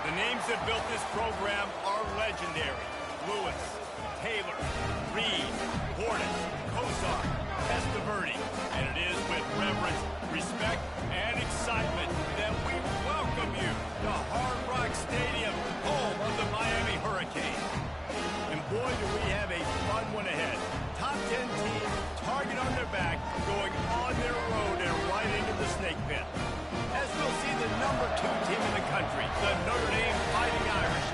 The names that built this program are legendary. Lewis, Taylor, Reed, Hornet, Kosar, Testaverde. And it is with reverence, respect, and excitement that we welcome you to Hard Rock Stadium, home of the Miami Hurricanes. And boy, do we have a fun one ahead. Top 10 team, target on their back, going on their road and right into the snake pit. As we'll see the number 2 team in the country, the Notre Dame Fighting Irish,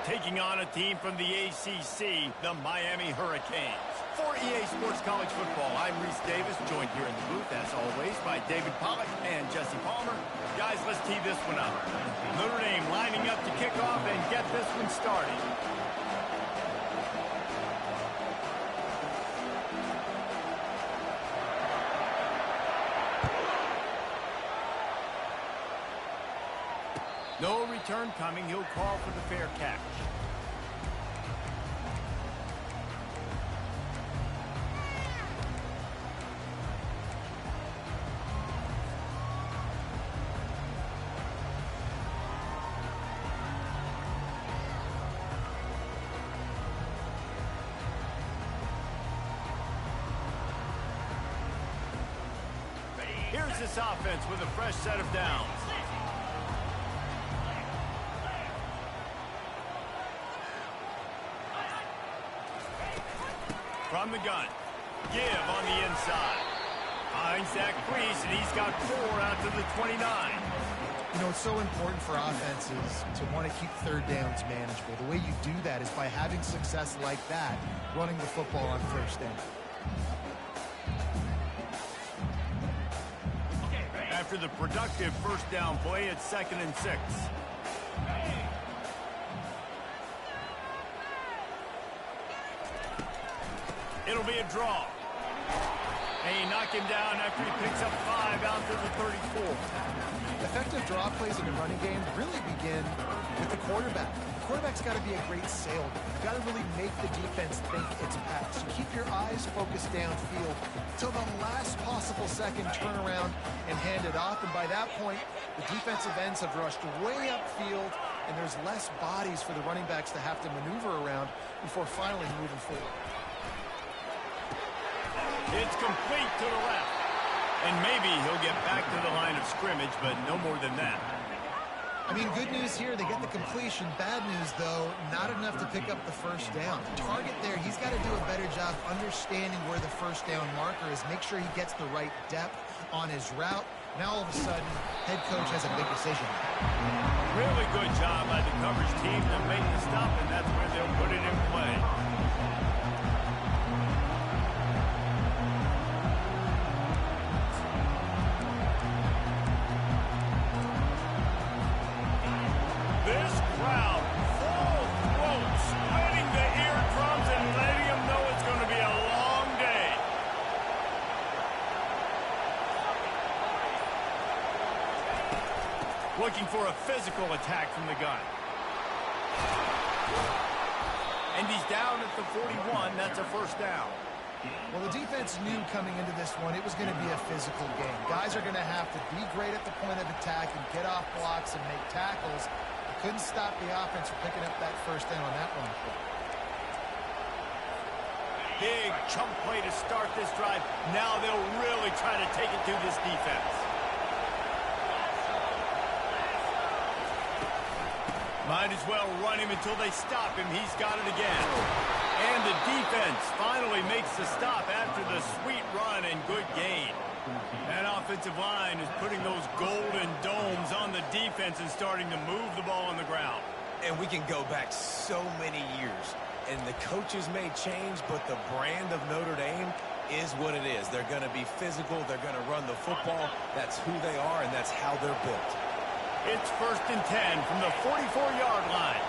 taking on a team from the ACC, the Miami Hurricanes. For EA Sports College Football, I'm Reese Davis, joined here in the booth, as always, by David Pollack and Jesse Palmer. Guys, let's tee this one up. Notre Dame lining up to kick off and get this one started. No return coming. He'll call for the fair catch. Here's this offense with a fresh set of downs. From the gun. Give on the inside. Finds that crease, and he's got 4 out to the 29. You know, it's so important for offenses to want to keep third downs manageable. The way you do that is by having success like that, running the football on first down. After the productive first down play, it's 2nd and 6. It'll be a draw. And he knocked him down after he picks up 5 out to the 34. Effective draw plays in the running game really begin with the quarterback. The quarterback's got to be a great salesman. You've got to really make the defense think it's a pass. You keep your eyes focused downfield until the last possible second, turn around and hand it off. And by that point, the defensive ends have rushed way upfield, and there's less bodies for the running backs to have to maneuver around before finally moving forward. It's complete to the left. And maybe he'll get back to the line of scrimmage, but no more than that. I mean, good news here, they get the completion. Bad news, though, not enough to pick up the first down. The target there, he's got to do a better job understanding where the first down marker is, make sure he gets the right depth on his route. Now, all of a sudden, head coach has a big decision. Really good job by the coverage team to make the stop, and that's where they'll put it in play. This crowd, full throat, splitting the eardrums and letting them know it's going to be a long day. Looking for a physical attack from the gun. And he's down at the 41. That's a first down. Well, the defense knew coming into this one it was going to be a physical game. Guys are going to have to be great at the point of attack and get off blocks and make tackles. They couldn't stop the offense from picking up that first down on that one. Big chunk play to start this drive. Now they'll really try to take it to this defense. Might as well run him until they stop him. He's got it again. And the defense finally makes the stop after the sweet run and good gain. That offensive line is putting those golden domes on the defense and starting to move the ball on the ground. And we can go back so many years. And the coaches may change, but the brand of Notre Dame is what it is. They're going to be physical. They're going to run the football. That's who they are, and that's how they're built. It's 1st and 10 from the 44-yard line.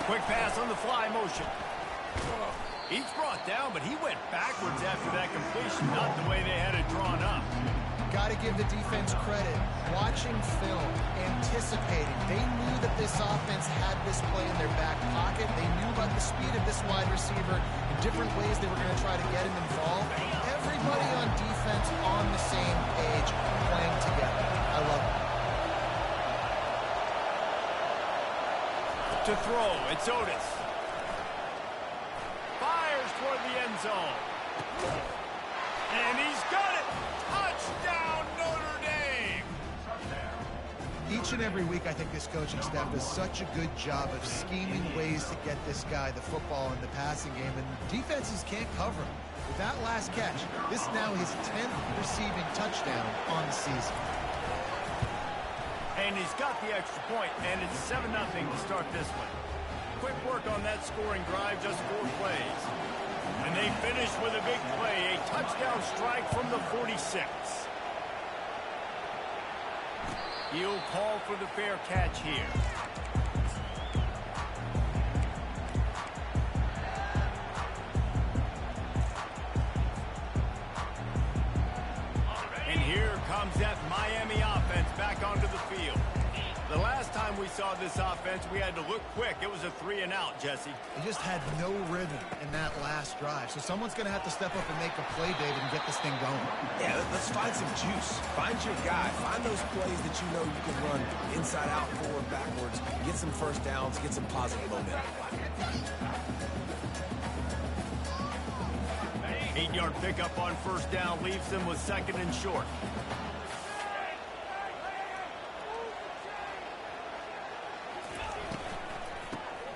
Quick pass on the fly motion. He's brought down, but he went backwards after that completion, not the way they had it drawn up. Got to give the defense credit. Watching film, anticipating. They knew that this offense had this play in their back pocket. They knew about the speed of this wide receiver and different ways they were going to try to get him involved. Everybody on defense on the same page, playing together. I love it. To throw, it's Otis. Fires toward the end zone. And he's got it! Touchdown, Notre Dame! Each and every week, I think this coaching staff does such a good job of scheming ways to get this guy the football in the passing game, and defenses can't cover him. With that last catch, this is now his 10th receiving touchdown on the season. And he's got the extra point, and it's 7-0 to start this one. Quick work on that scoring drive, just 4 plays. And they finish with a big play, a touchdown strike from the 46. He'll call for the fair catch here. And here comes that Miami offense back onto the field. The last time we saw this offense, we had to look quick. It was a 3-and-out, Jesse. They just had no rhythm in that last drive. So someone's going to have to step up and make a play, David, and get this thing going. Yeah, let's find some juice. Find your guy. Find those plays that you know you can run inside out, forward, backwards. Get some first downs. Get some positive momentum. 8-yard pickup on first down leaves them with 2nd and short.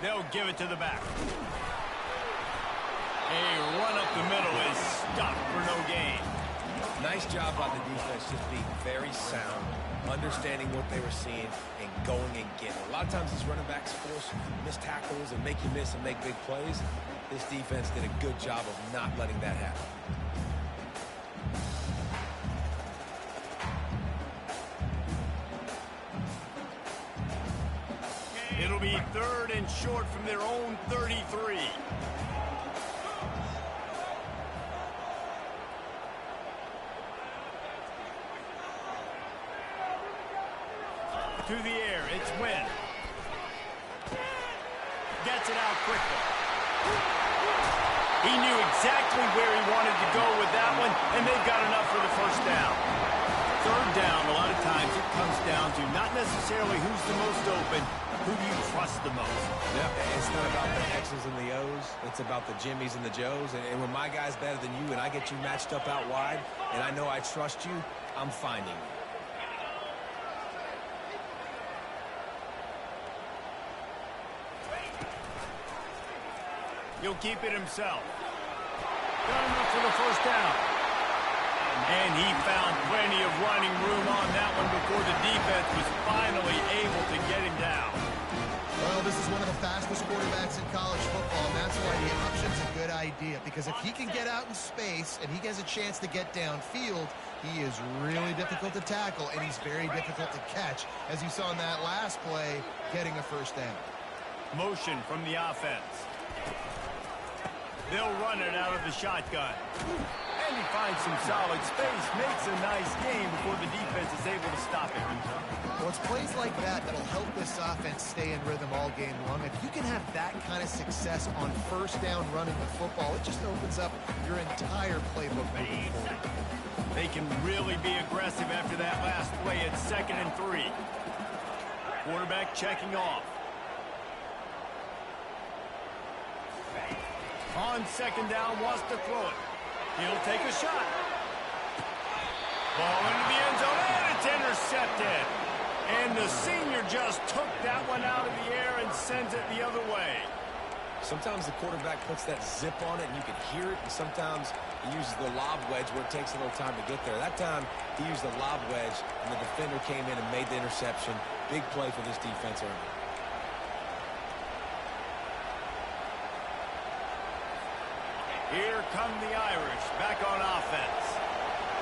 They'll give it to the back. A run up the middle is stopped for no gain. Nice job by the defense, just being very sound, understanding what they were seeing, and going and getting. A lot of times these running backs force missed tackles and make you miss and make big plays. This defense did a good job of not letting that happen. It'll be 3rd and short from their own 33. To the air, it's Wynn. Gets it out quickly. He knew exactly where he wanted to go with that one, and they've got enough for the first down. 3rd down, a lot of times it comes down to not necessarily who's the most open, who do you trust the most? Yeah, it's not about the X's and the O's. It's about the Jimmys and the Joes. And when my guy's better than you and I get you matched up out wide, and I know I trust you, I'm finding you. He'll keep it himself. Got enough for the first down. And he found plenty of running room on that one before the defense was finally able to get him down. Well, this is one of the fastest quarterbacks in college football, and that's why the option's a good idea. Because if he can get out in space and he gets a chance to get downfield, he is really difficult to tackle, and he's very difficult to catch, as you saw in that last play, getting a first down. Motion from the offense. They'll run it out of the shotgun. And he finds some solid space, makes a nice game before the defense is able to stop it. Well, it's plays like that that'll help this offense stay in rhythm all game long. If you can have that kind of success on first down running the football, it just opens up your entire playbook moving forward. They can really be aggressive after that last play at 2nd and 3. Quarterback checking off. On 2nd down, wants to throw it. He'll take a shot. Ball into the end zone, and it's intercepted. And the senior just took that one out of the air and sends it the other way. Sometimes the quarterback puts that zip on it, and you can hear it, and sometimes he uses the lob wedge where it takes a little time to get there. That time, he used the lob wedge, and the defender came in and made the interception. Big play for this defense early. Here come the Irish, back on offense.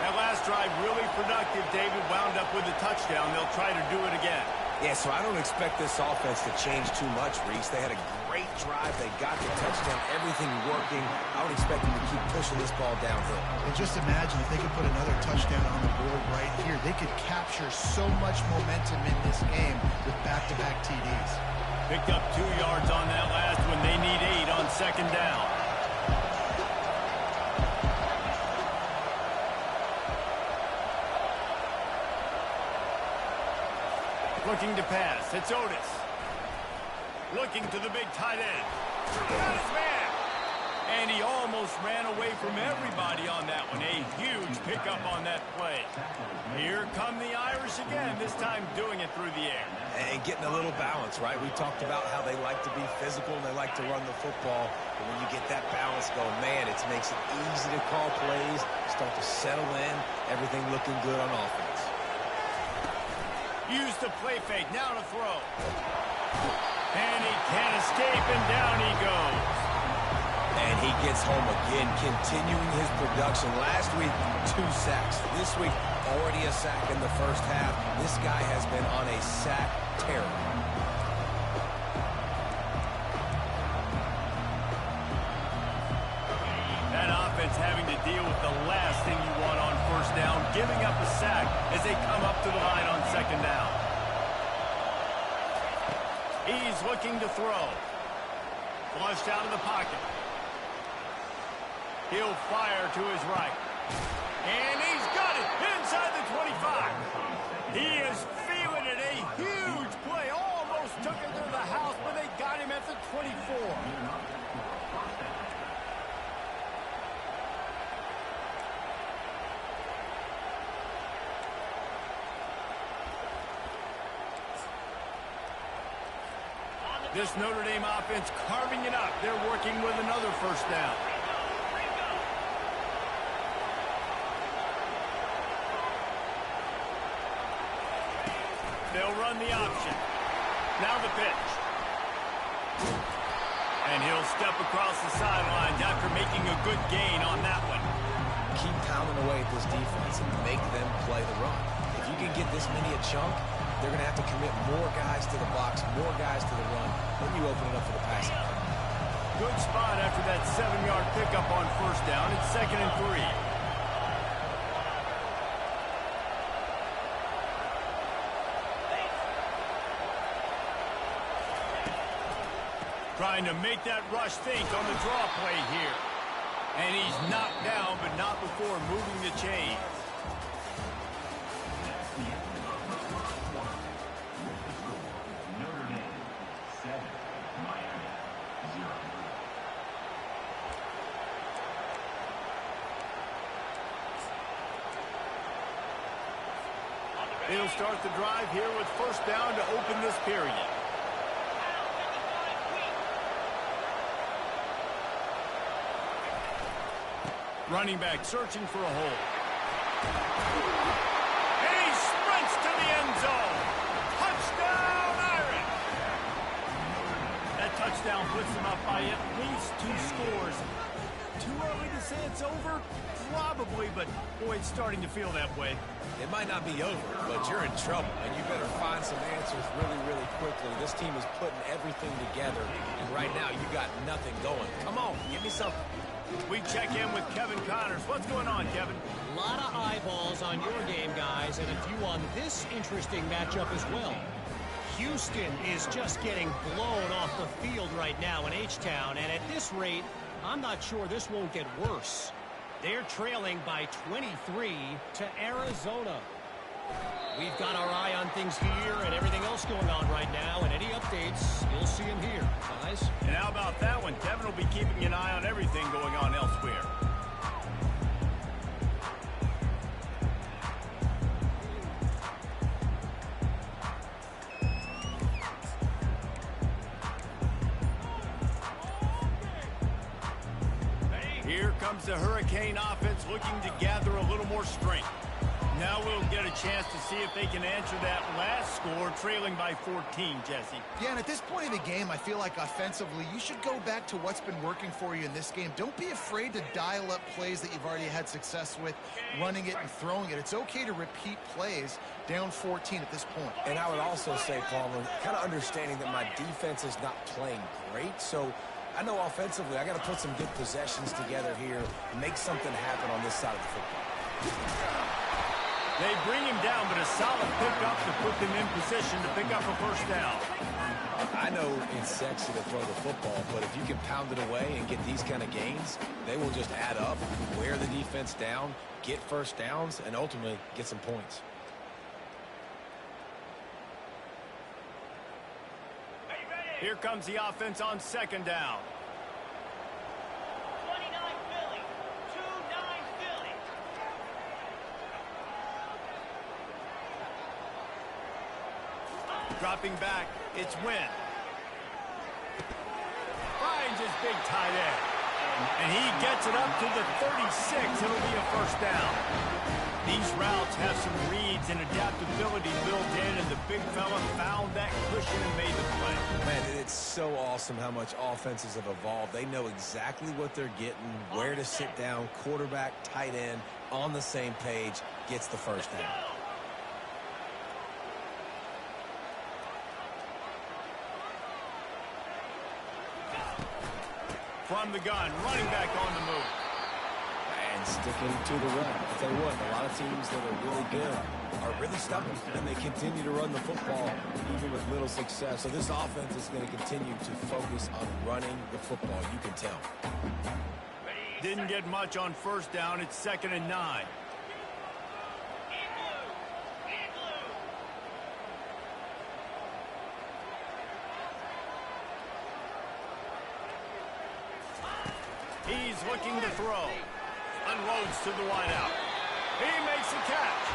That last drive really productive. David wound up with a touchdown. They'll try to do it again. Yeah, so I don't expect this offense to change too much, Reese. They had a great drive. They got the touchdown, everything working. I would expect them to keep pushing this ball downhill. And just imagine if they could put another touchdown on the board right here. They could capture so much momentum in this game with back-to-back TDs. Picked up 2 yards on that last one. They need 8 on 2nd down. Looking to pass. It's Otis. Looking to the big tight end. Got his man. And he almost ran away from everybody on that one. A huge pickup on that play. Here come the Irish again, this time doing it through the air. And getting a little balance, right? We talked about how they like to be physical and they like to run the football. But when you get that balance going, man, it makes it easy to call plays, start to settle in, everything looking good on offense. Use the play fake, now to throw. And he can't escape, and down he goes. And he gets home again, continuing his production. Last week, 2 sacks. This week, already a sack in the first half. This guy has been on a sack tear. That offense having to deal with the last thing you want on first down, giving up a sack as they come up to the line on second down. He's looking to throw. Flushed out of the pocket. He'll fire to his right. And he's got it inside the 25. He is feeling it. A huge play. Almost took it to the house, but they got him at the 24. This Notre Dame offense carving it up. They're working with another first down. They'll run the option. Now the pitch. And he'll step across the sidelines after making a good gain on that one. Keep pounding away at this defense and make them play the run. If you can get this many a chunk, they're going to have to commit more guys to the box, more guys to the run. Then you open it up for the passing. Good spot after that 7-yard pickup on first down. It's 2nd and 3. Trying to make that rush think on the draw play here. And he's knocked down, but not before moving the chains. They'll start the drive here with first down to open this period. Running back searching for a hole. And he sprints to the end zone. Touchdown, Irish! That touchdown puts them up by at least 2 scores. Too early to say it's over? Probably, but boy, it's starting to feel that way. It might not be over, but you're in trouble, and you better find some answers really, really quickly. This team is putting everything together, and right now you got nothing going. Come on, give me something. We check in with Kevin Connors. What's going on, Kevin? A lot of eyeballs on your game, guys, and a few on this interesting matchup as well. Houston is just getting blown off the field right now in H-Town, and at this rate, I'm not sure this won't get worse. They're trailing by 23 to Arizona. We've got our eye on things here and everything else going on right now, and any updates, you'll see them here, guys. And how about that one? Kevin will be keeping an eye on everything going on elsewhere. Here comes the Hurricane offense looking to gather a little more strength. Now we'll get a chance to see if they can answer that last score, trailing by 14, Jesse. Yeah, and at this point in the game, I feel like offensively, you should go back to what's been working for you in this game. Don't be afraid to dial up plays that you've already had success with, running it and throwing it. It's okay to repeat plays down 14 at this point. And I would also say, Palmer, kind of understanding that my defense is not playing great, so I know offensively I got to put some good possessions together here and make something happen on this side of the football. They bring him down, but a solid pickup to put them in position to pick up a first down. I know it's sexy to throw the football, but if you can pound it away and get these kind of gains, they will just add up, wear the defense down, get first downs, and ultimately get some points. Are you ready? Here comes the offense on second down. 29 Philly. 2-9 Philly. Dropping back, it's Wynn. Finds his big tight end. And he gets it up to the 36. It'll be a first down. These routes have some reads and adaptability built in, and the big fella found that cushion and made the play. Man, it's so awesome how much offenses have evolved. They know exactly what they're getting, where to sit down, quarterback, tight end, on the same page, gets the first down. From the gun, running back on the move. And sticking to the run. I'll tell you what, a lot of teams that are really good are really stubborn, and they continue to run the football even with little success. So this offense is going to continue to focus on running the football. You can tell. Didn't get much on first down. It's 2nd and 9. He's looking to throw. Unloads to the wideout. He makes a catch.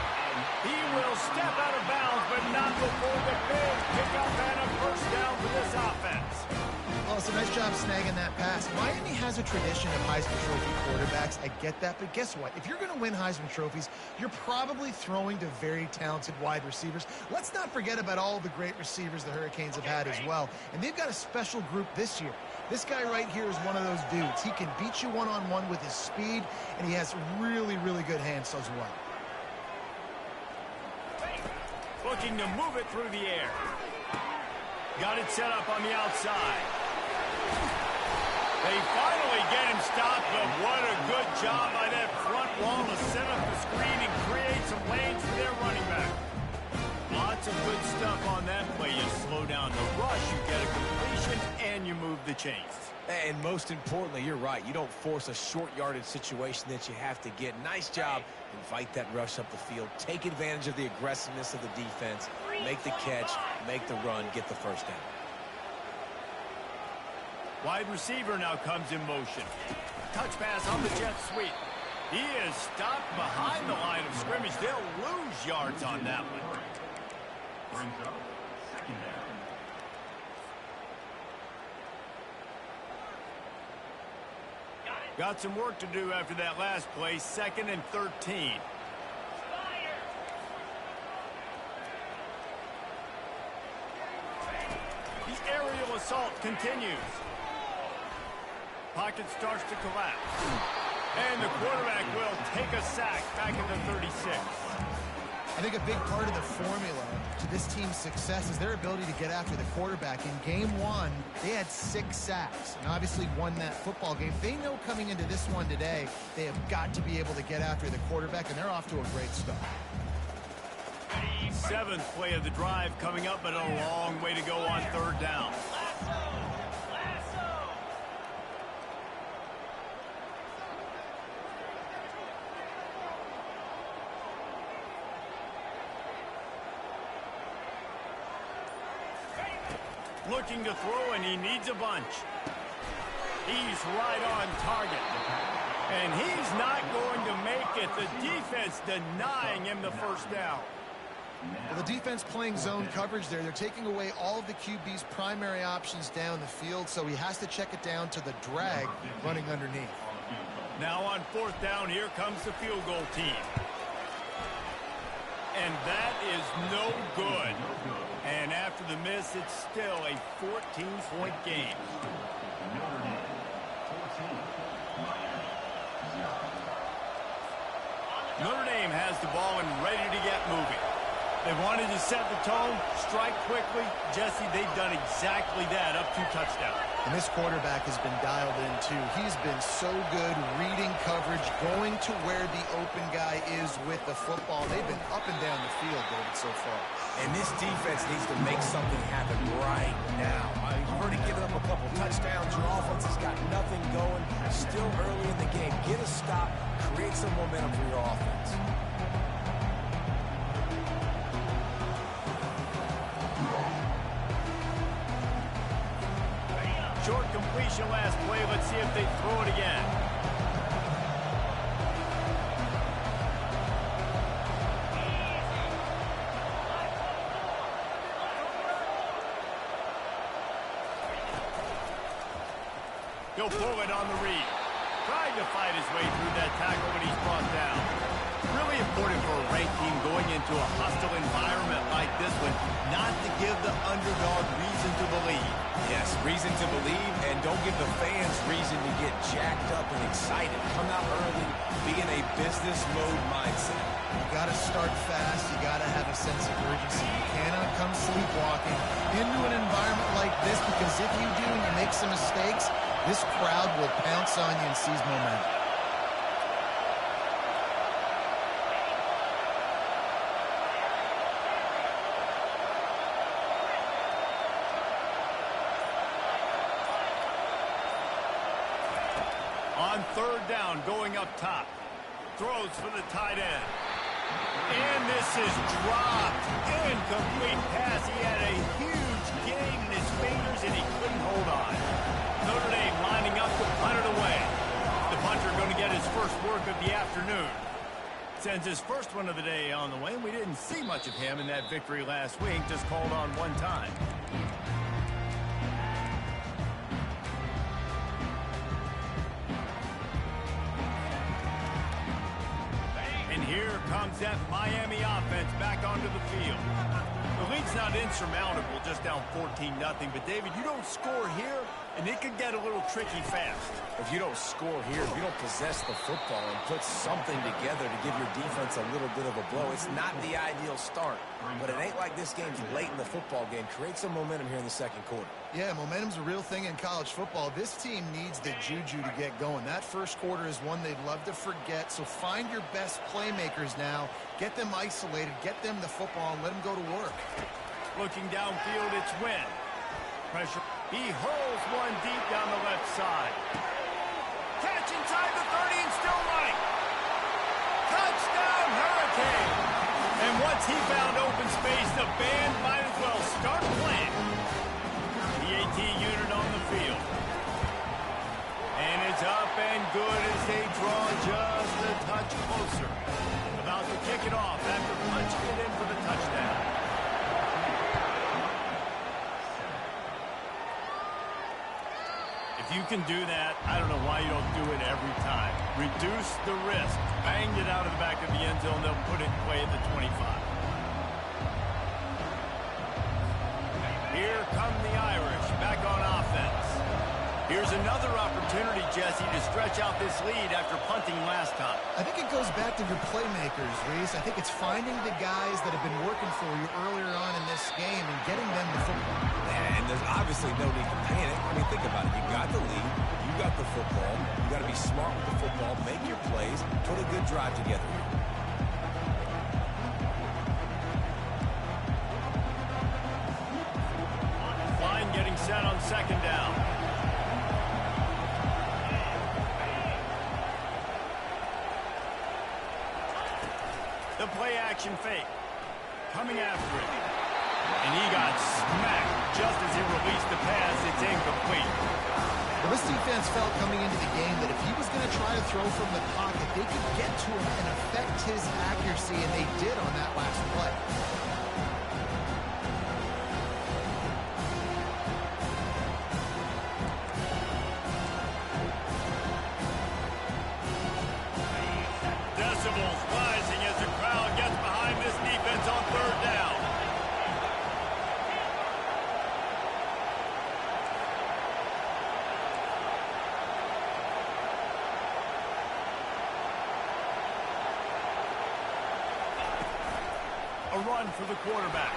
He will step out of bounds, but not before the big pickup and a first down for this offense. Well, it's a nice job snagging that pass. Miami has a tradition of Heisman Trophy quarterbacks. I get that, but guess what? If you're going to win Heisman Trophies, you're probably throwing to very talented wide receivers. Let's not forget about all the great receivers the Hurricanes have had as well. And they've got a special group this year. This guy right here is one of those dudes. He can beat you one-on-one with his speed, and he has really, really good hands as well. Looking to move it through the air. Got it set up on the outside. They finally get him stopped, but what a good job by that front wall to set up the screen and create some lanes for their running back. Lots of good stuff on that play. You slow down the rush, you get a completion, and you move the chains. And most importantly, you're right. You don't force a short yardage situation that you have to get. Nice job. Invite that rush up the field. Take advantage of the aggressiveness of the defense. Make the catch. Make the run. Get the first down. Wide receiver now comes in motion. Touch pass on the jet sweep. He is stopped behind the line of scrimmage. They'll lose yards on that one. Brings up 2nd down. Got some work to do after that last play. 2nd and 13. The aerial assault continues. Pocket starts to collapse. And the quarterback will take a sack back at the 36. I think a big part of the formula to this team's success is their ability to get after the quarterback. In game 1, they had 6 sacks and obviously won that football game. They know coming into this one today, they have got to be able to get after the quarterback, and they're off to a great start. 7th play of the drive coming up, but a long way to go on 3rd down. Looking to throw, and he needs a bunch. He's right on target. And he's not going to make it. The defense denying him the first down. Well, the defense playing zone coverage there. They're taking away all of the QB's primary options down the field, so he has to check it down to the drag running underneath. Now on 4th down, here comes the field goal team. And that is no good. And after the miss, it's still a 14-point game. Notre Dame has the ball and ready to get moving. They wanted to set the tone, strike quickly. Jesse, they've done exactly that up to touchdown. And this quarterback has been dialed in, too. He's been so good reading coverage, going to where the open guy is with the football. They've been up and down the field, David, so far. And this defense needs to make something happen right now. You've already given them a couple touchdowns. Your offense has got nothing going. Still early in the game. Get a stop. Create some momentum for your offense. completion last play. Let's see if they throw it again. He'll pull it on the read. Trying to fight his way through that tackle, but he's brought down. Really important for a ranked team going into a hostile environment like this one, not to give the underdog reason to believe. Yes, reason to believe, and don't give the fans reason to get jacked up and excited. Come out early, be in a business mode mindset. You got to start fast. You got to have a sense of urgency. You cannot come sleepwalking into an environment like this, because if you do and you make some mistakes, this crowd will pounce on you and seize momentum. On third down, going up top. Throws for the tight end. And this is dropped. Incomplete pass. He had a huge gain in his fingers, and he couldn't hold on. Notre Dame lining up to punt it away. The punter going to get his first work of the afternoon. Sends his first one of the day on the way, and we didn't see much of him in that victory last week. Just called on one time. And here comes that Miami offense back onto the field. The lead's not insurmountable, just down 14-0. But, David, you don't score here, and it could get a little tricky fast. If you don't score here, if you don't possess the football and put something together to give your defense a little bit of a blow, it's not the ideal start. But it ain't like this game's late in the football game. Create some momentum here in the second quarter. Yeah, momentum's a real thing in college football. This team needs the juju to get going. That first quarter is one they'd love to forget. So find your best playmakers now. Get them isolated. Get them the football and let them go to work. Looking downfield, it's Wynn. Pressure. He hurls one deep down the left side. Catch inside the 30 and still running. Touchdown, Hurricane. And once he found open space, the band might as well start playing. The AT unit on the field. And it's up and good as they draw just a touch closer. About to kick it off after punching it in for the touchdown. If you can do that, I don't know why you don't do it every time. Reduce the risk. Banged it out of the back of the end zone. They'll put it away at the 25. Here come the Irish back on offense. Here's another opportunity, Jesse, to stretch out this lead after punting last time. I think it goes back to your playmakers, Reese. I think it's finding the guys that have been working for you earlier on in this game and getting them the football. And there's obviously no need to panic. I mean, think about it. You got the lead. You got the football. You got to be smart with the football. Make your plays. Put a good drive together. Line getting set on second down. The play action fake. Coming after it. And he got smacked just as he released the pass. It's incomplete. Well, this defense felt coming into the game that if he was going to try to throw from the pocket, they could get to him and affect his accuracy, and they did on that last play. Decibels rising as the crowd gets behind this defense on third down. A run for the quarterback.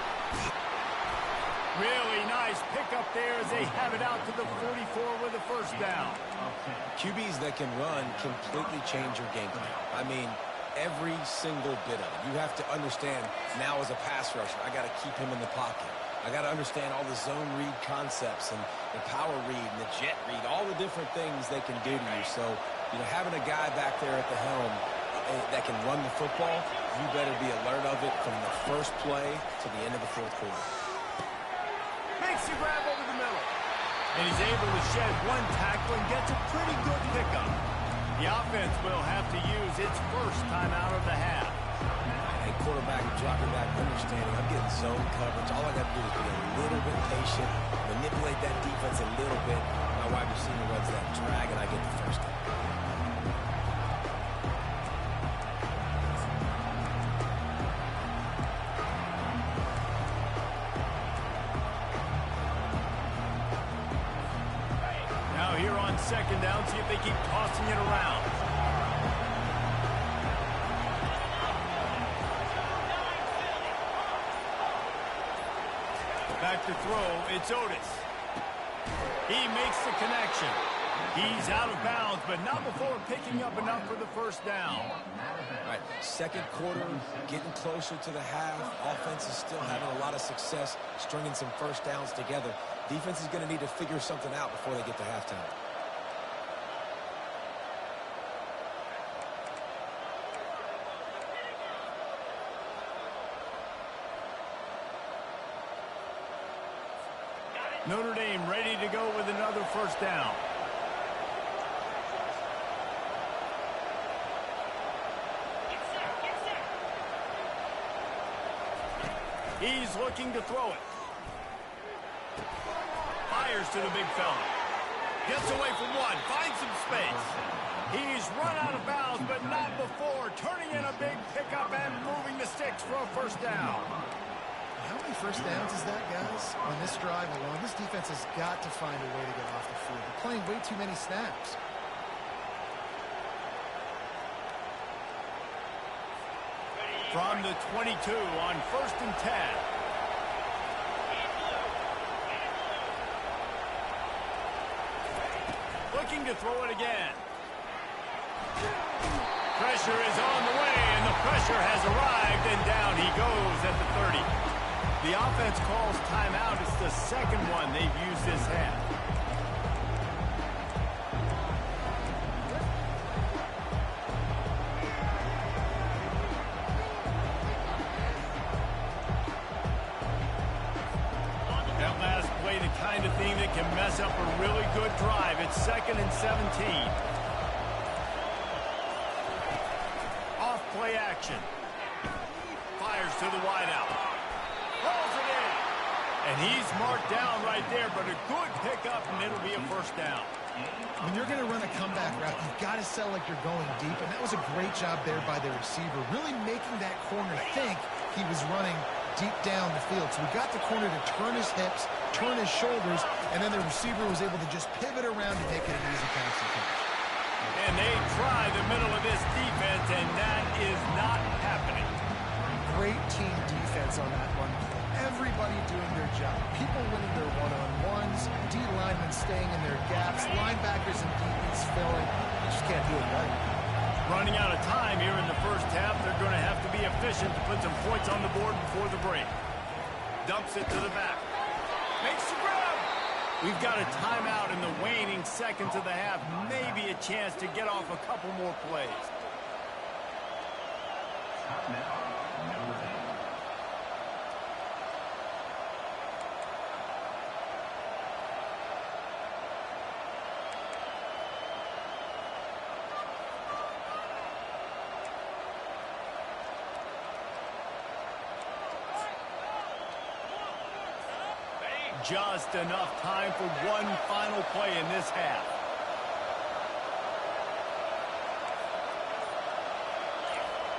Really nice pickup there as they have it out to the 44 with a first down. QBs that can run completely change your game plan. I mean, every single bit of it. You have to understand now as a pass rusher, I got to keep him in the pocket. I got to understand all the zone read concepts and the power read and the jet read, all the different things they can do to you. So, you know, having a guy back there at the helm that can run the football, you better be alert of it from the first play to the end of the fourth quarter. Makes the grab over the middle. And he's able to shed one tackle and gets a pretty good pickup. The offense will have to use its first timeout of the half. Hey, quarterback dropping back, understanding I'm getting zone coverage. All I got to do is be a little bit patient, manipulate that defense a little bit. My wide receiver runs that drag, and I get the first down. Now here on second down, see if they keep tossing it around. Back to throw, it's Otis. He makes the connection. He's out of bounds, but not before picking up enough for the first down. All right, second quarter, getting closer to the half. Offense is still having a lot of success stringing some first downs together. Defense is going to need to figure something out before they get to halftime. Notre Dame ready to go with another first down. He's looking to throw it. Fires to the big fella. Gets away from one, finds some space. He's run out of bounds, but not before turning in a big pickup and moving the sticks for a first down. How many first downs is that, guys? On this drive alone, this defense has got to find a way to get off the field. They're playing way too many snaps. From the 22 on 1st and 10. Looking to throw it again. Pressure is on the way, and the pressure has arrived, and down he goes at the 30. The offense calls timeout. It's the second one they've used this half. That last play, the kind of thing that can mess up a really good drive. It's 2nd and 17. Off play action. Fires to the wideout. Rolls it in. And he's marked down right there, but a good pickup, and it'll be a first down. When you're going to run a comeback route, you've got to sell like you're going deep, and that was a great job there by the receiver, really making that corner think he was running deep down the field. So we got the corner to turn his hips, turn his shoulders, and then the receiver was able to just pivot around to make it an easy pass and catch. And they try the middle of this defense, and that is not happening. Great team defense on that one. Everybody doing their job. People winning their one-on-ones, D-linemen staying in their gaps, linebackers and DBs filling. You just can't do it right. Running out of time here in the first half. They're going to have to be efficient to put some points on the board before the break. Dumps it to the back. Makes the grab. We've got a timeout in the waning seconds of the half. Maybe a chance to get off a couple more plays. Just enough time for one final play in this half.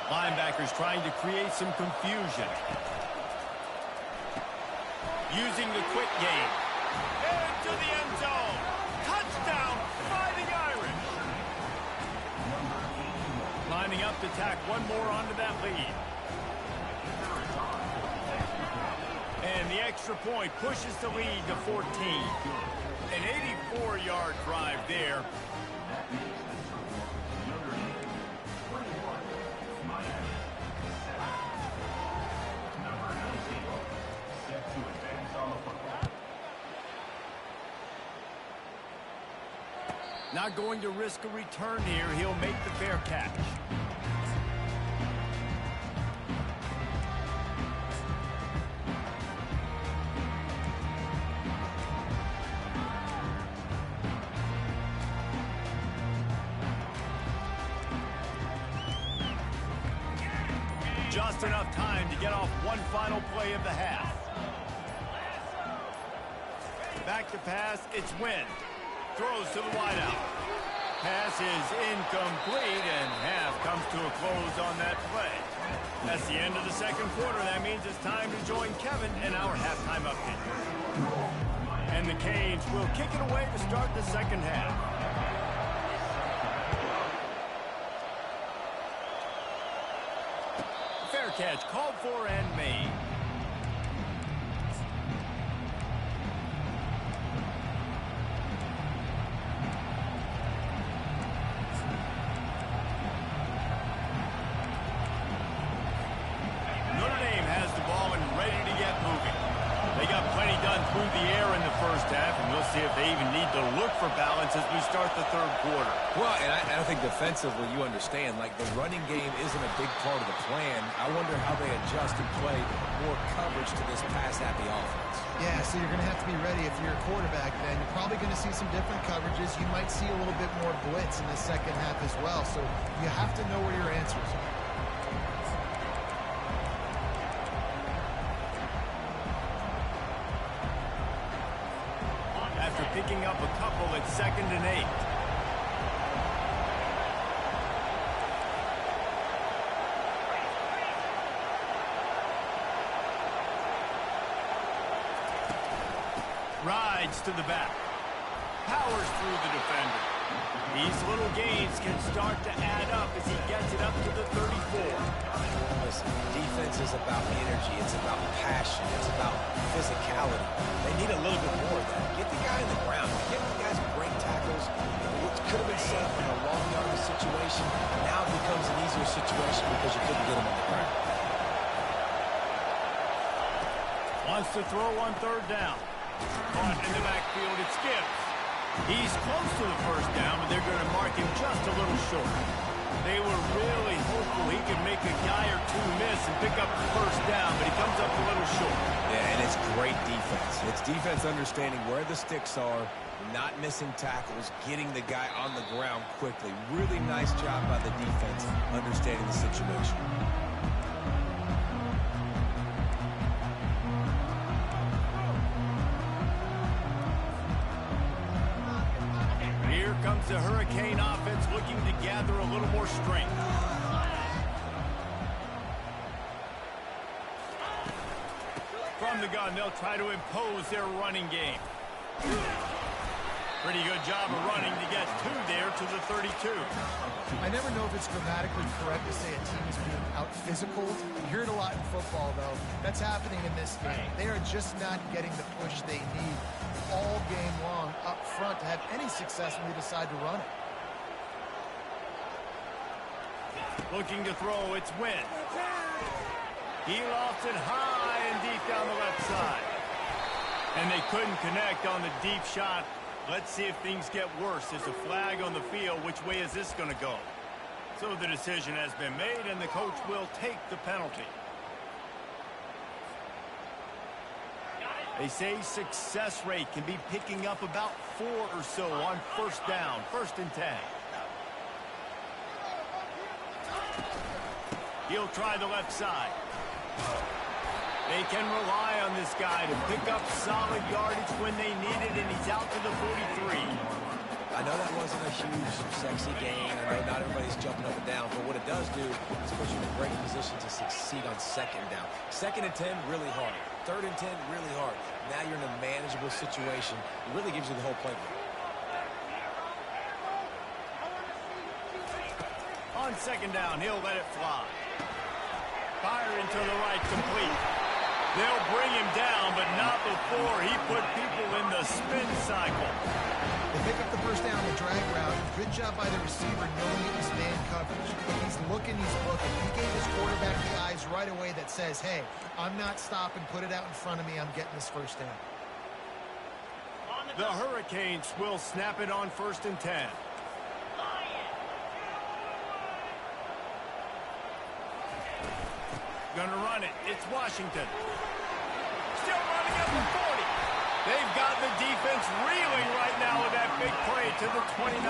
Linebackers trying to create some confusion. Using the quick game. Into the end zone. Touchdown, Fighting Irish. Lining up to tack one more onto that lead. And the extra point pushes the lead to 14. An 84-yard drive there. Not going to risk a return here. He'll make the fair catch. Just enough time to get off one final play of the half. Back to pass, it's Wynn. Throws to the wideout. Pass is incomplete, and half comes to a close on that play. That's the end of the second quarter. That means it's time to join Kevin in our halftime update. And the Canes will kick it away to start the second half. Fair catch called for and made. Notre Dame has the ball and ready to get moving. They got plenty done through the air in the first half, and we'll see if they even need to look for balance as we start the third quarter. Well, and I think defensively, you understand, like the running game isn't a big part of the plan. I wonder how they adjust and play more coverage to this pass-happy offense. Yeah, so you're going to have to be ready if you're a quarterback then. You're probably going to see some different coverages. You might see a little bit more blitz in the second half as well. So you have to know where your answers are. After picking up a couple at 2nd and 8. Rides to the back. Powers through the defender. These little gains can start to add up as he gets it up to the 34. Listen, defense is about energy. It's about passion. It's about physicality. They need a little bit more of that. Get the guy in the ground. Get the guys who break tackles. What could have been set up in a long yardage situation now becomes an easier situation because you couldn't get him on the ground. Wants to throw on 3rd down. Caught in the backfield, it's Gibbs. He's close to the first down, but they're going to mark him just a little short. They were really hopeful he could make a guy or two miss and pick up the first down, but he comes up a little short. Yeah, and it's great defense. It's defense understanding where the sticks are, not missing tackles, getting the guy on the ground quickly. Really nice job by the defense understanding the situation. Here comes the Hurricane offense looking to gather a little more strength. From the gun, they'll try to impose their running game. Pretty good job of running to get 2 there to the 32. I never know if it's grammatically correct to say a team is being out-physical. You hear it a lot in football, though. That's happening in this game. They are just not getting the push they need all game long up front to have any success when they decide to run it. Looking to throw, it's Wynn. He lofts it high and deep down the left side. And they couldn't connect on the deep shot. Let's see if things get worse. There's a flag on the field. Which way is this going to go? So the decision has been made, and the coach will take the penalty. They say success rate can be picking up about 4 or so on 1st down, 1st and 10. He'll try the left side. They can rely on this guy to pick up solid yardage when they need it, and he's out to the 43. I know that wasn't a huge, sexy gain. I know not everybody's jumping up and down, but what it does do is put you in a great position to succeed on 2nd down. 2nd and 10, really hard. 3rd and 10, really hard. Now you're in a manageable situation. It really gives you the whole playbook. On 2nd down, he'll let it fly. Fire into the right, complete. They'll bring him down, but not before he put people in the spin cycle. They pick up the first down on the drag route. Good job by the receiver knowing it was man coverage. He's looking, he's looking. He gave his quarterback the eyes right away that says, hey, I'm not stopping, put it out in front of me, I'm getting this first down. The Hurricanes will snap it on 1st and 10. Gonna run it. It's Washington. Still running up the 40. They've got the defense reeling right now with that big play to the 29.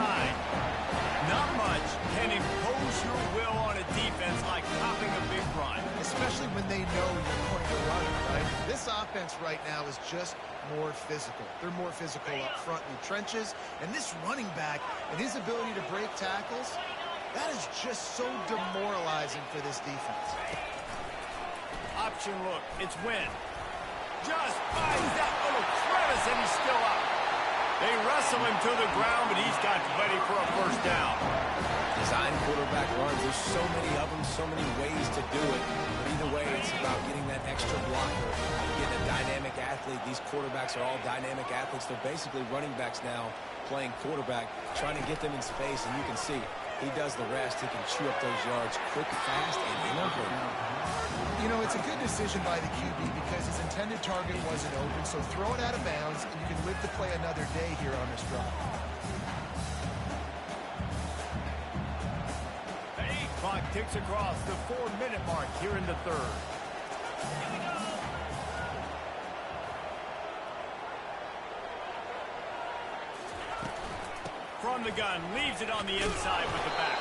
Not much can impose your will on a defense like popping a big run. defense right now is just more physical. They're more physical up front in the trenches. And this running back and his ability to break tackles, that is just so demoralizing for this defense. Option look. It's Wynn. Just finds that little crevice, and he's still up. They wrestle him to the ground, but he's got ready for a first down. Design quarterback runs. There's so many of them, so many ways to do it. But either way, it's about getting that extra blocker, getting a dynamic athlete. These quarterbacks are all dynamic athletes. They're basically running backs now playing quarterback, trying to get them in space, and you can see he does the rest. He can chew up those yards quick, fast, and in a hurry. You know, it's a good decision by the QB because his intended target wasn't open, so throw it out of bounds, and you can live to play another day here on this drive. Clock ticks across the 4-minute mark here in the third. From the gun, leaves it on the inside with the back.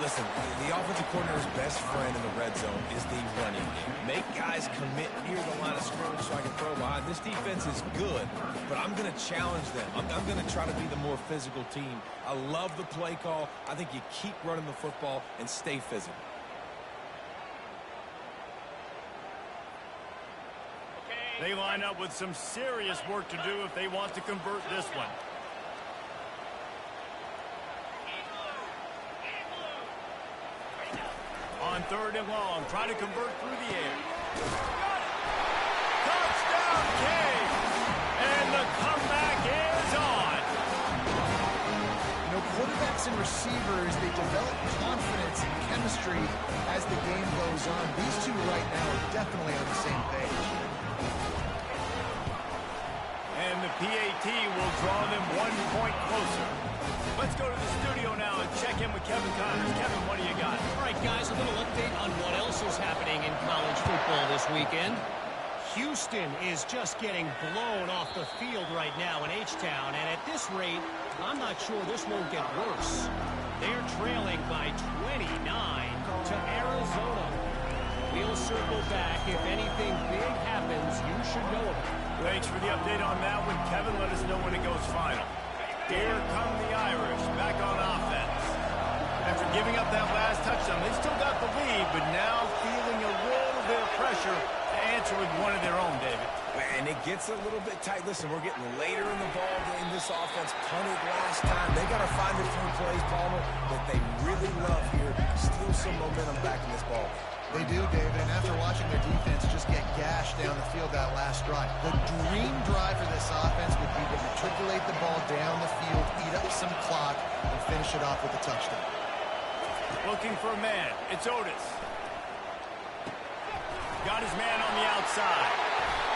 Listen, the offensive coordinator's best friend in the red zone is the running game. Make guys commit near the line of scrimmage so I can throw behind. This defense is good, but I'm going to challenge them. I'm going to try to be the more physical team. I love the play call. I think you keep running the football and stay physical. They line up with some serious work to do if they want to convert this one. On third and long, try to convert through the air. Touchdown, King! And the comeback is on. You know, quarterbacks and receivers, they develop confidence and chemistry as the game goes on. These two right now are definitely on the same page. And the PAT will draw them 1 point closer. Let's go to the studio now and check in with Kevin Connors. Kevin, what do you got? All right, guys, a little update on what else is happening in college football this weekend. Houston is just getting blown off the field right now in H-Town, and at this rate, I'm not sure this won't get worse. They're trailing by 29 to Arizona. We'll circle back. If anything big happens, you should know about it. Thanks for the update on that one, Kevin. Let us know when it goes final. Here come the Irish back on offense. After giving up that last touchdown, they still got the lead, but now feeling a little bit of pressure to answer with one of their own, David. And it gets a little bit tight. Listen, we're getting later in the ball game. This offense punted last time. They got to find a few plays, Palmer, that they really love here. Steal some momentum back in this ball game. They do, David, and after watching their defense just get gashed down the field that last drive, the dream drive for this offense would be to matriculate the ball down the field, eat up some clock, and finish it off with a touchdown. Looking for a man. It's Otis. Got his man on the outside.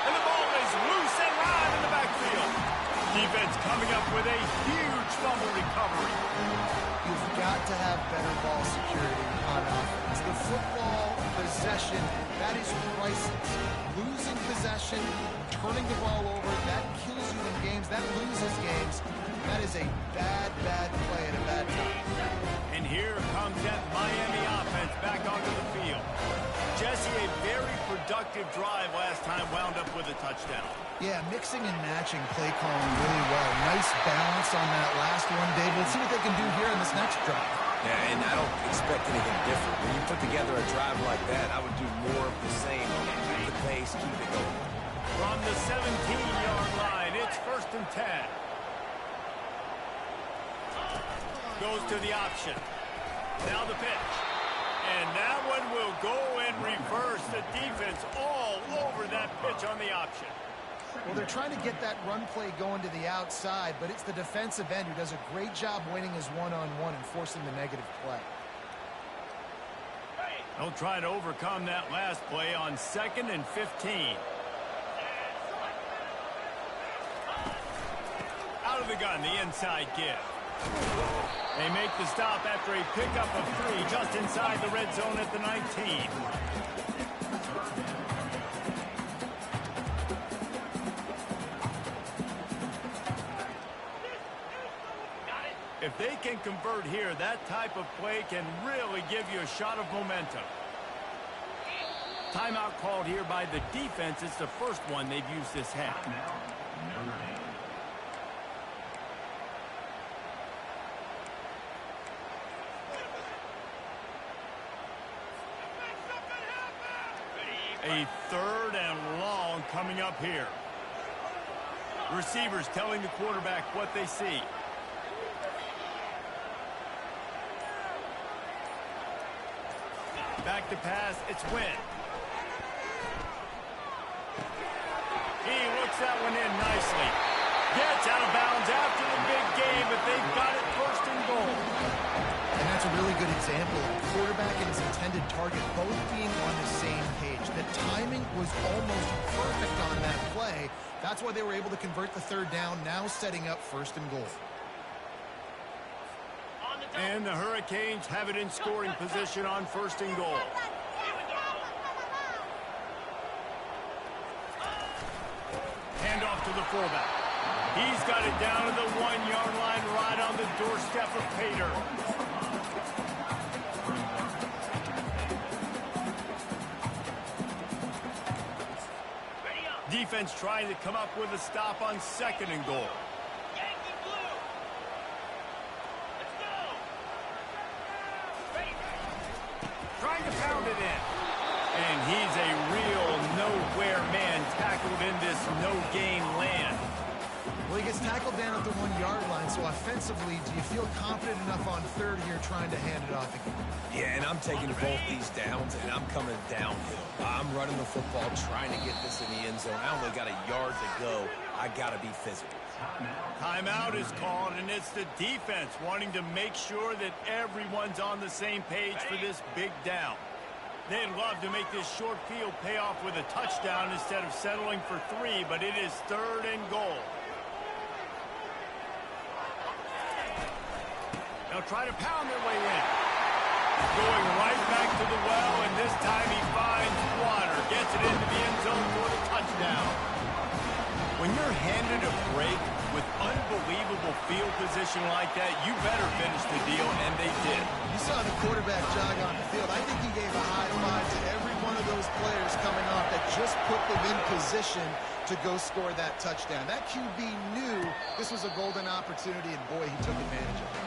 And the ball is loose and live in the backfield. Defense coming up with a huge fumble recovery. You've got to have better ball security on offense. The football possession, that is priceless. Losing possession, turning the ball over, that kills you in games, that loses games. That is a bad, bad play at a bad time. And here comes that Miami offense back onto the field. Jesse, a very productive drive last time, wound up with a touchdown. Yeah, mixing and matching play calling really well. Nice balance on that last one, Dave. Let's see what they can do here in this next drive. Yeah, and I don't expect anything different. When you put together a drive like that, I would do more of the same. Keep the pace, keep it going. From the 17-yard line, it's 1st and 10. Goes to the option. Now the pitch. And that one will go in reverse. The defense all over that pitch on the option. Well, they're trying to get that run play going to the outside, but it's the defensive end who does a great job winning his one-on-one and forcing the negative play. They'll try to overcome that last play on 2nd and 15. Out of the gun, the inside give. They make the stop after a pickup of 3 just inside the red zone at the 19. If they can convert here, that type of play can really give you a shot of momentum. Timeout called here by the defense. It's the first one they've used this half. Now, Notre Dame. A 3rd and long coming up here. Receivers telling the quarterback what they see. Back to pass, it's Wynn. He looks that one in nicely. Gets out of bounds after the big game, but they've got it 1st and goal. And that's a really good example of the quarterback and his intended target both being on the same page. The timing was almost perfect on that play. That's why they were able to convert the 3rd down, now setting up 1st and goal. And the Hurricanes have it in scoring position on 1st and goal. Hand off to the fullback. He's got it down to the 1-yard line right on the doorstep of Pater. Defense trying to come up with a stop on 2nd and goal. Trying to pound it in. And he's a real nowhere man tackled in this no-gain land. Well, he gets tackled down at the 1-yard line, so offensively, do you feel confident enough on 3rd here trying to hand it off again? Yeah, and I'm taking both these downs, and I'm coming downhill. I'm running the football, trying to get this in the end zone. I only got a yard to go. I got to be physical. Timeout is called, and it's the defense wanting to make sure that everyone's on the same page for this big down. They'd love to make this short field pay off with a touchdown instead of settling for 3, but it is 3rd and goal. They'll try to pound their way in. Going right back to the well, and this time he finds water. Gets it into the end zone for the touchdown. When you're handed a break with unbelievable field position like that, you better finish the deal, and they did. You saw the quarterback jog on the field. I think he gave a high five to every one of those players coming off that just put them in position to go score that touchdown. That QB knew this was a golden opportunity, and boy, he took advantage of it.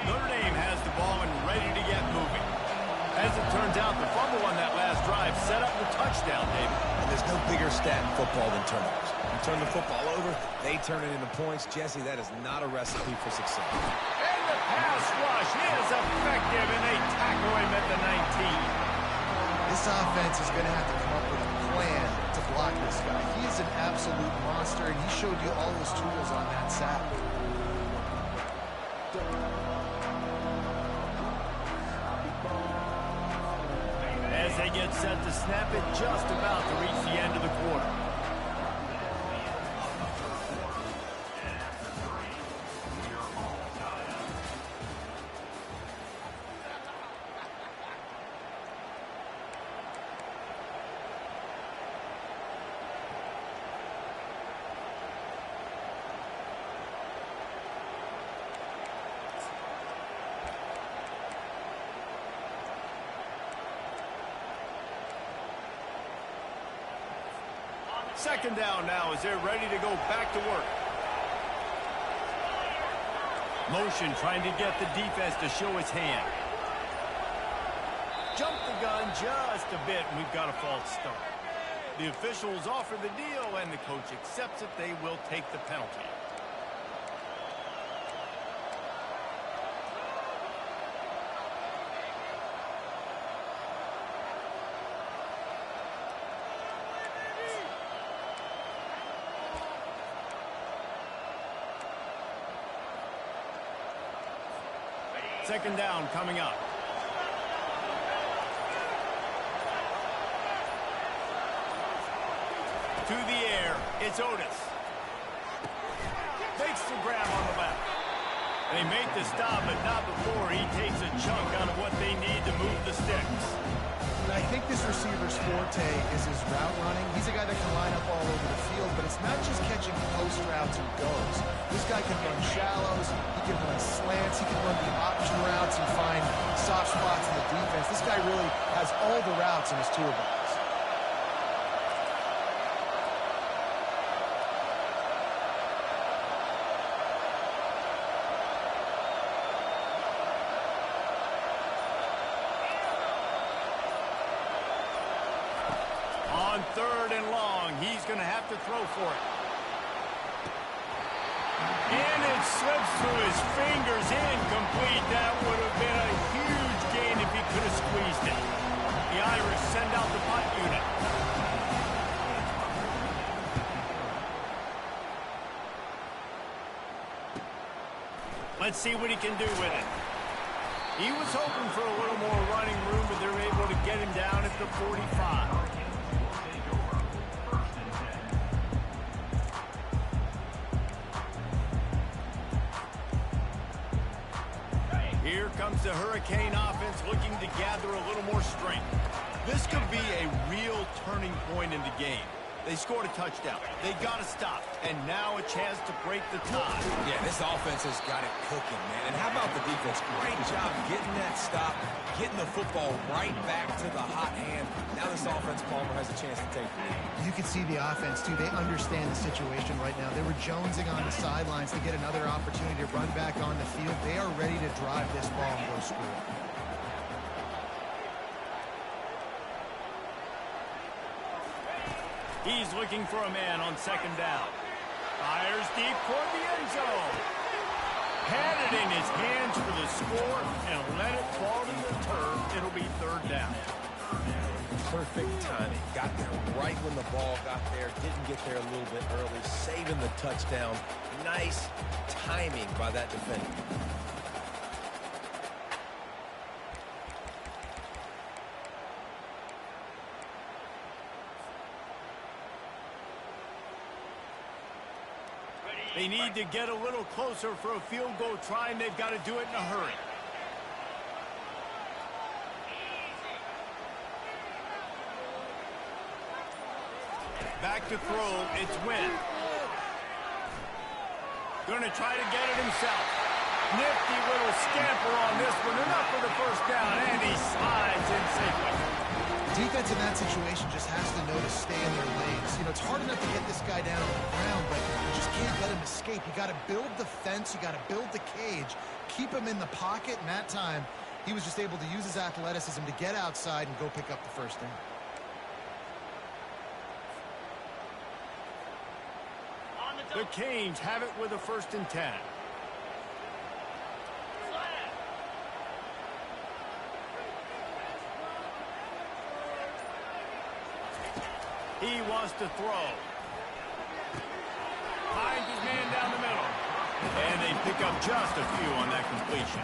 Notre Dame has the ball and ready to get moving. As it turns out, the fumble on that last drive set up the touchdown, David. And there's no bigger stat in football than turnovers. You turn the football over, they turn it into points. Jesse, that is not a recipe for success. And the pass rush is effective, and they tackle him at the 19. This offense is going to have to come up with a plan to block this guy. He is an absolute monster, and he showed you all his tools on that sack. As they get set to snap it, just about to reach the end of the quarter. Second down now as they're ready to go back to work. Motion trying to get the defense to show its hand. Jump the gun just a bit, and we've got a false start. The officials offer the deal, and the coach accepts it. They will take the penalty. Second down coming up. To the air, it's Otis. Makes the grab on the left. They make the stop, but not before he takes a chunk out of what they need to move the sticks. I think this receiver's forte is his route running. He's a guy that can line up all over the field, but it's not just catching post routes and goes. This guy can run shallows, he can run slants, he can run the option routes and find soft spots in the defense. This guy really has all the routes in his toolbox. On 3rd and long, he's going to have to throw for it. And it slips through his fingers, incomplete. That would have been a huge gain if he could have squeezed it. The Irish send out the punt unit. Let's see what he can do with it. He was hoping for a little more running room, but they're able to get him down at the 45. Here comes the Hurricane offense looking to gather a little more strength. This could be a real turning point in the game. They scored a touchdown. They got to stop. And now a chance to break the tie. Yeah, this offense has got it cooking, man. And how about the defense? Great job getting that stop, getting the football right back to the hot hand. Now this offense, Palmer, has a chance to take the lead. You can see the offense, too. They understand the situation right now. They were jonesing on the sidelines to get another opportunity to run back on the field. They are ready to drive this ball and go score. He's looking for a man on 2nd down. Fires deep toward the end zone. Had it in his hands for the score and let it fall to the turf. It'll be 3rd down. Perfect timing. Got there right when the ball got there. Didn't get there a little bit early. Saving the touchdown. Nice timing by that defender. They need to get a little closer for a field goal try, and they've got to do it in a hurry. Back to throw, it's Wynn. Going to try to get it himself. Nifty little scamper on this one, enough for the 1st down, and he slides in safely. Defense in that situation just has to know to stay in their lanes. You know, it's hard enough to get this guy down on the ground, but you just can't let him escape. You got to build the fence. You got to build the cage. Keep him in the pocket, and that time he was just able to use his athleticism to get outside and go pick up the 1st down. The Canes have it with a 1st and 10. He wants to throw. Finds his man down the middle. And they pick up just a few on that completion.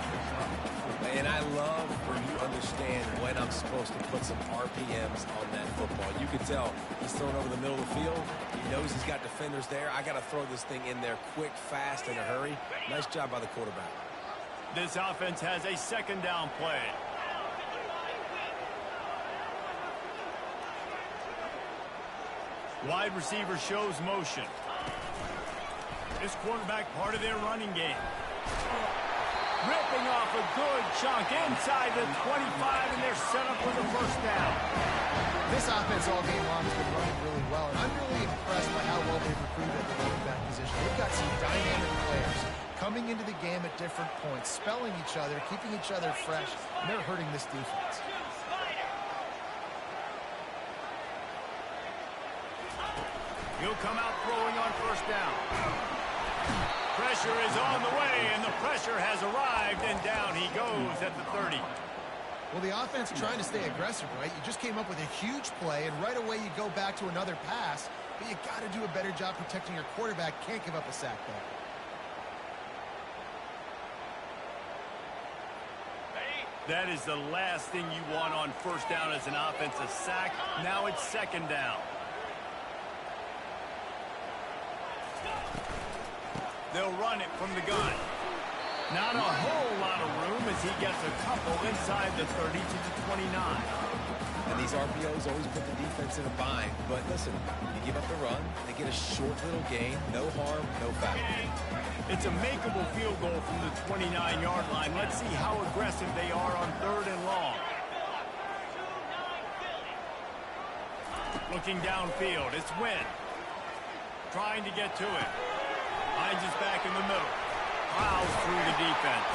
And I love when you understand when I'm supposed to put some RPMs on that football. You can tell he's throwing over the middle of the field. He knows he's got defenders there. I got to throw this thing in there quick, fast, in a hurry. Nice job by the quarterback. This offense has a 2nd down play. Wide receiver shows motion. This quarterback part of their running game. Ripping off a good chunk inside the 25, and they're set up with a 1st down. This offense all game long has been running really well, and I'm really impressed by how well they've recruited at the running back position. They've got some dynamic players coming into the game at different points, spelling each other, keeping each other fresh, and they're hurting this defense. He'll come out throwing on 1st down. Pressure is on the way, and the pressure has arrived, and down he goes at the 30. Well, the offense trying to stay aggressive, right? You just came up with a huge play, and right away you go back to another pass, but you got to do a better job protecting your quarterback. Can't give up a sack there. That is the last thing you want on 1st down as an offensive sack. Now it's 2nd down. They'll run it from the gun. Not a whole lot of room as he gets a couple inside the 30 to the 29. And these RPOs always put the defense in a bind. But listen, you give up the run, they get a short little gain, no harm, no foul. It's a makeable field goal from the 29-yard line. Let's see how aggressive they are on 3rd and long. Looking downfield, it's Wynn. Trying to get to it. Finds his back in the middle. Plows through the defense.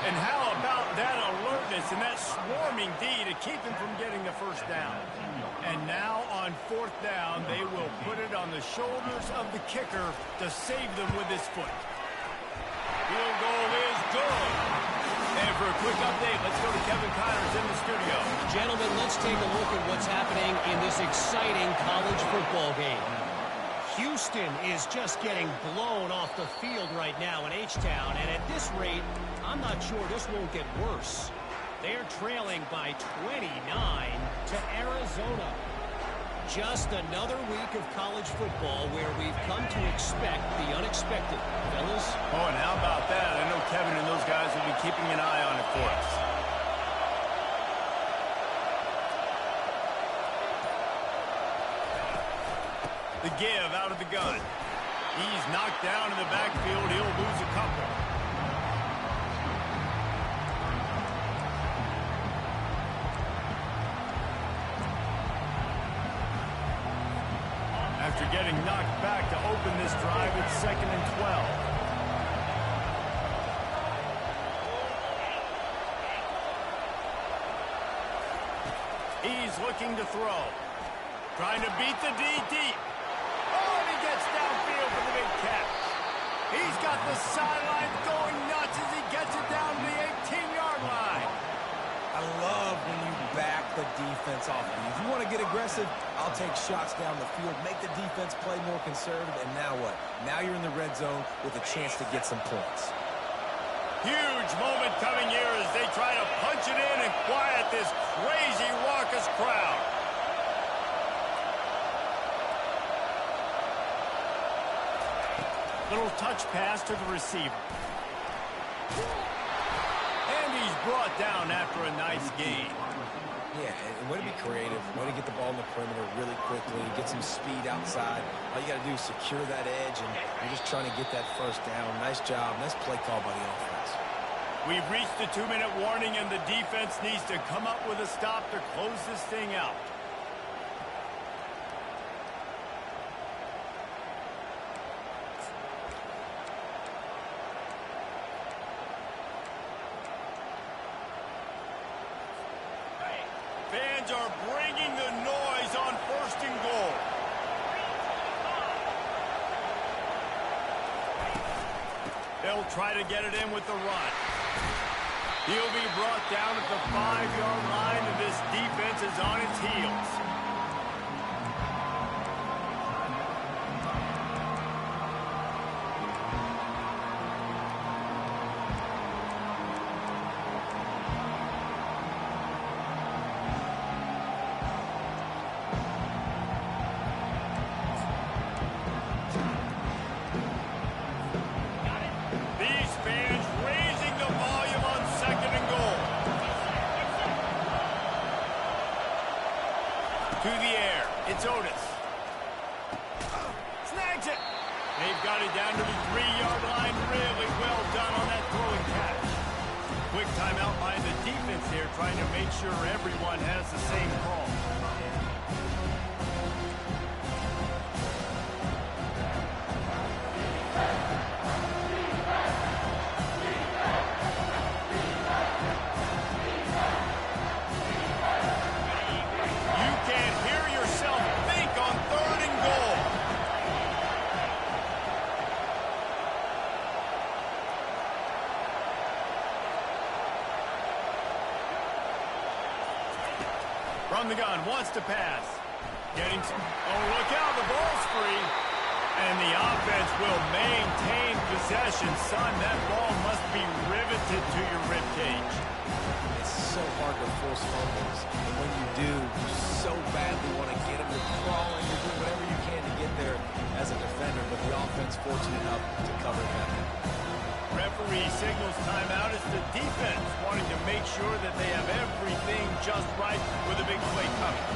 And how about that alertness and that swarming D to keep him from getting the first down? And now on 4th down, they will put it on the shoulders of the kicker to save them with his foot. Field goal is good. And for a quick update, let's go to Kevin Connors in the studio. Gentlemen, let's take a look at what's happening in this exciting college football game. Houston is just getting blown off the field right now in H-Town, and at this rate, I'm not sure this won't get worse. They're trailing by 29 to Arizona. Just another week of college football where we've come to expect the unexpected. Fellas? Oh, and how about that? I know Kevin and those guys will be keeping an eye on it for us. The give out of the gun. He's knocked down in the backfield. He'll lose a couple. After getting knocked back to open this drive, it's 2nd and 12. He's looking to throw. Trying to beat the D deep. Oh, and he gets downfield for the big catch. He's got the sideline going nuts as he gets it down to the 18-yard line. I love when you back the defense off of you. If you want to get aggressive, I'll take shots down the field, make the defense play more conservative, and now what? Now you're in the red zone with a chance to get some points. Huge moment coming here as they try to punch it in and quiet this crazy, raucous crowd. Little touch pass to the receiver. And he's brought down after a nice gain. Yeah, and way to be creative, way to get the ball in the perimeter really quickly, get some speed outside. All you got to do is secure that edge, and you're just trying to get that first down. Nice job. Nice play call by the offense. We've reached the 2-minute warning, and the defense needs to come up with a stop to close this thing out. Fans are bringing the noise on 1st and goal. They'll try to get it in with the run. He'll be brought down at the 5-yard line, and this defense is on its heels. To the air. It's Otis. Snags it. They've got it down to the 3-yard line. Really well done on that throw and catch. Quick timeout by the defense here, trying to make sure everyone has the same call. From the gun, wants to pass. Getting some, oh, look out, the ball's free. And the offense will maintain possession. Son, that ball must be riveted to your ribcage. It's so hard to force fumbles. And when you do, you so badly want to get them to crawl, and you're doing whatever you can to get there as a defender. But the offense fortunate enough to cover that. Referee referee signals timeout. It's the defense wanting to make sure that they have everything just right with a big play coming.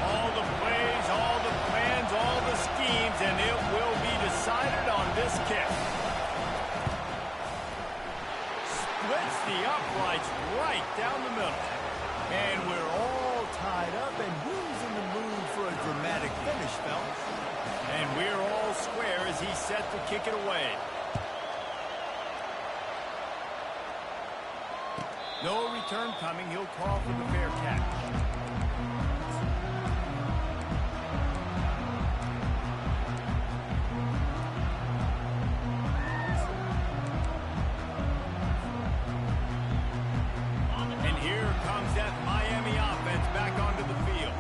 All the plays, all the plans, all the schemes, and it will be decided on this kick. Splits the uprights right down the middle. And we're all tied up, and who's in the mood for a dramatic finish, fellas? And we're all square as he's set to kick it away. No return coming. He'll call for the fair catch. And here comes that Miami offense back onto the field.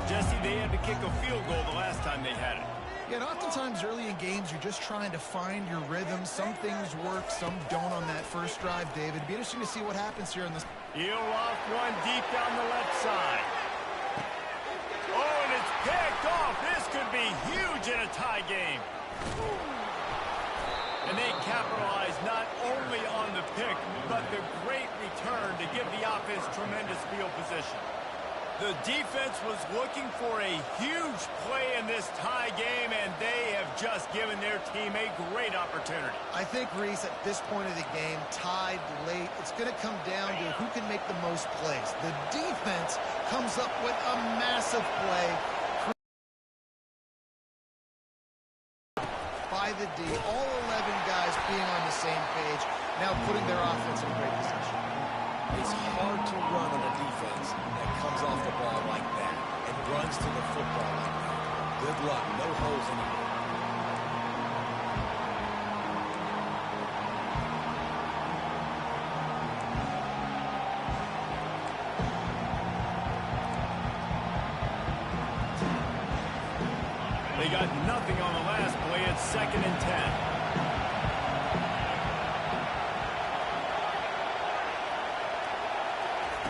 Jesse, they had to kick a field goal the last time they had it. Yeah, and oftentimes early in games, you're just trying to find your rhythm. Some things work, some don't on that first drive, David. It'd be interesting to see what happens here on this. He'll off one deep down the left side. Oh, and it's picked off. This could be huge in a tie game. And they capitalize not only on the pick, but the great return to give the offense tremendous field position. The defense was looking for a huge play in this tie game, and they have just given their team a great opportunity. I think, Reese, at this point of the game, tied late, it's going to come down to who can make the most plays. The defense comes up with a massive play by the D. All 11 guys being on the same page, now putting their offense in great position. It's hard to run on a defense that comes off the ball like that and runs to the football like that. Good luck. No holes anymore. They got nothing on the last play. It's 2nd and 10.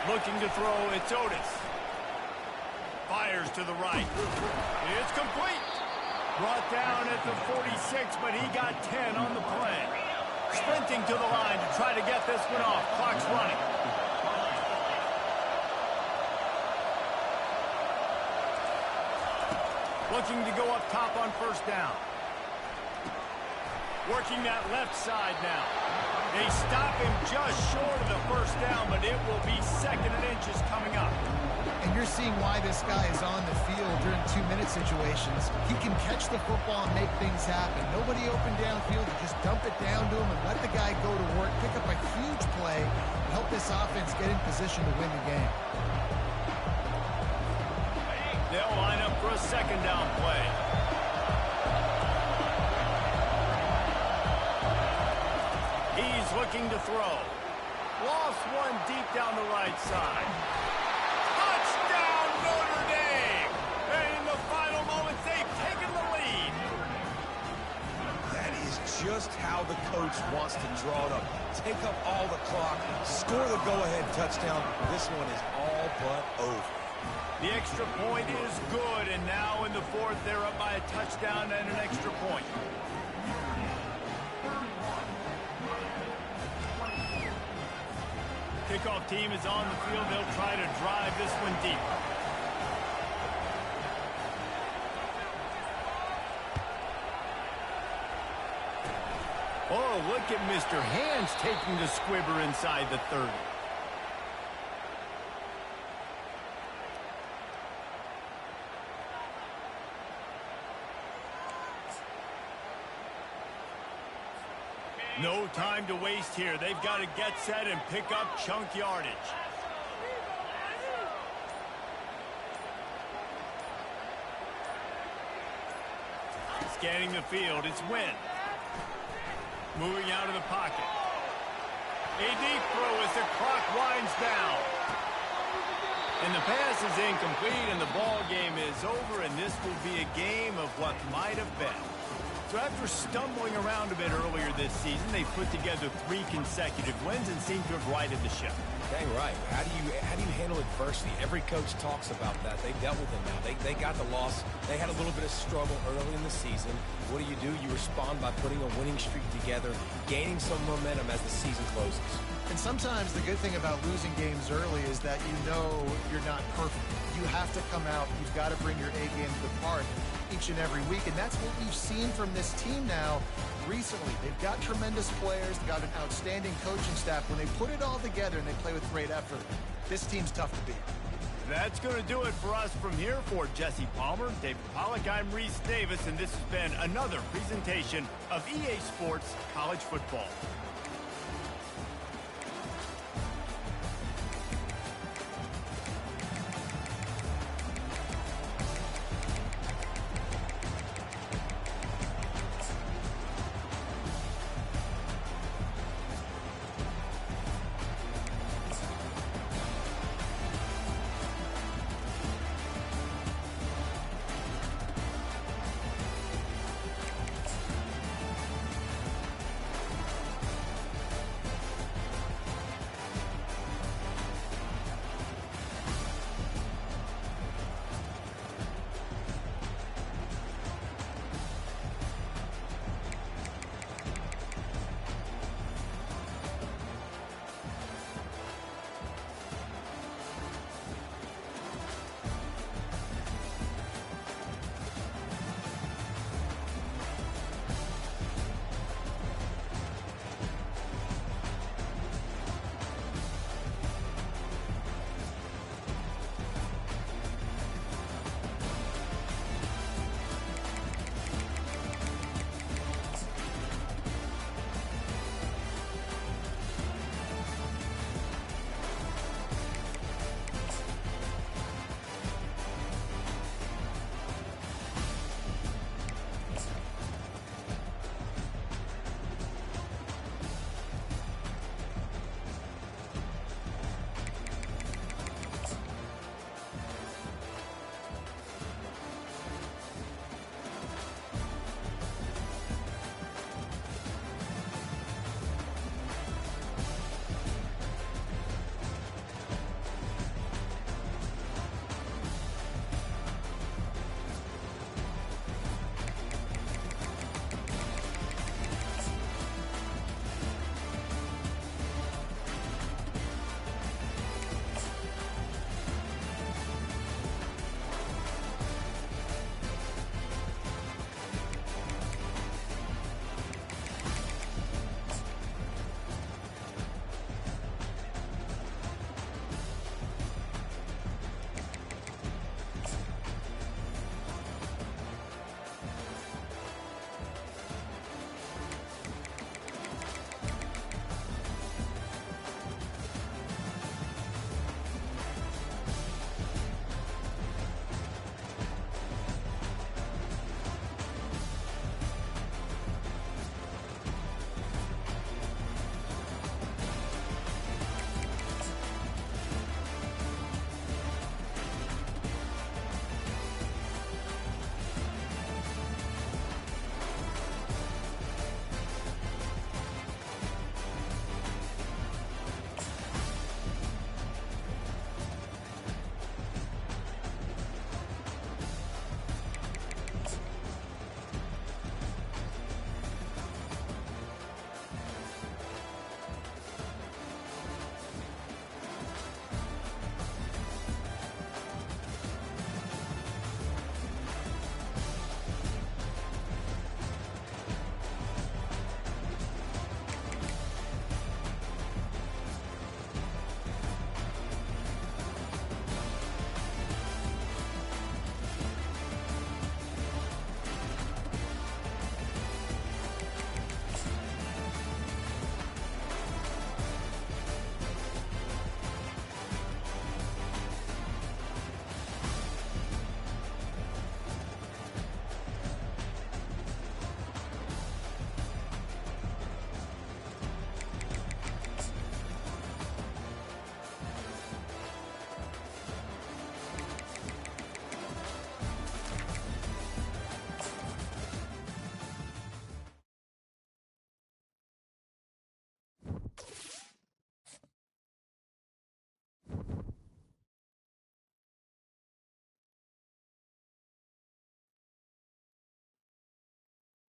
Looking to throw, it's Otis. Fires to the right. It's complete. Brought down at the 46, but he got 10 on the play. Sprinting to the line to try to get this one off. Clock's running. Looking to go up top on first down. Working that left side now. They stop him just short of the first down, but it will be 2nd and inches coming up. And you're seeing why this guy is on the field during 2-minute situations. He can catch the football and make things happen. Nobody open downfield. You just dump it down to him and let the guy go to work, pick up a huge play, and help this offense get in position to win the game. They'll line up for a 2nd down play. He's looking to throw. Lost one deep down the right side. Touchdown, Notre Dame! And in the final moments, they've taken the lead. That is just how the coach wants to draw it up. Take up all the clock, score the go-ahead touchdown. This one is all but over. The extra point is good, and now in the 4th, they're up by a touchdown and an extra point. Kickoff team is on the field. They'll try to drive this one deep. Oh, look at Mr. Hands taking the squibber inside the 30. No time to waste here. They've got to get set and pick up chunk yardage. Scanning the field, it's Wynn. Moving out of the pocket. A deep throw as the clock winds down. And the pass is incomplete, and the ball game is over, and this will be a game of what might have been. So after stumbling around a bit earlier this season, they put together 3 consecutive wins and seem to have righted the ship. Dang right. How do you handle adversity? Every coach talks about that. They dealt with it now. They got the loss. They had a little bit of struggle early in the season. What do? You respond by putting a winning streak together, gaining some momentum as the season closes. And sometimes the good thing about losing games early is that you know you're not perfect. You have to come out. You've got to bring your A game to the park each and every week. And that's what we've seen from this team now recently. They've got tremendous players. They've got an outstanding coaching staff. When they put it all together and they play with great effort, this team's tough to beat. That's going to do it for us from here. For Jesse Palmer, David Pollack, I'm Reese Davis, and this has been another presentation of EA Sports College Football.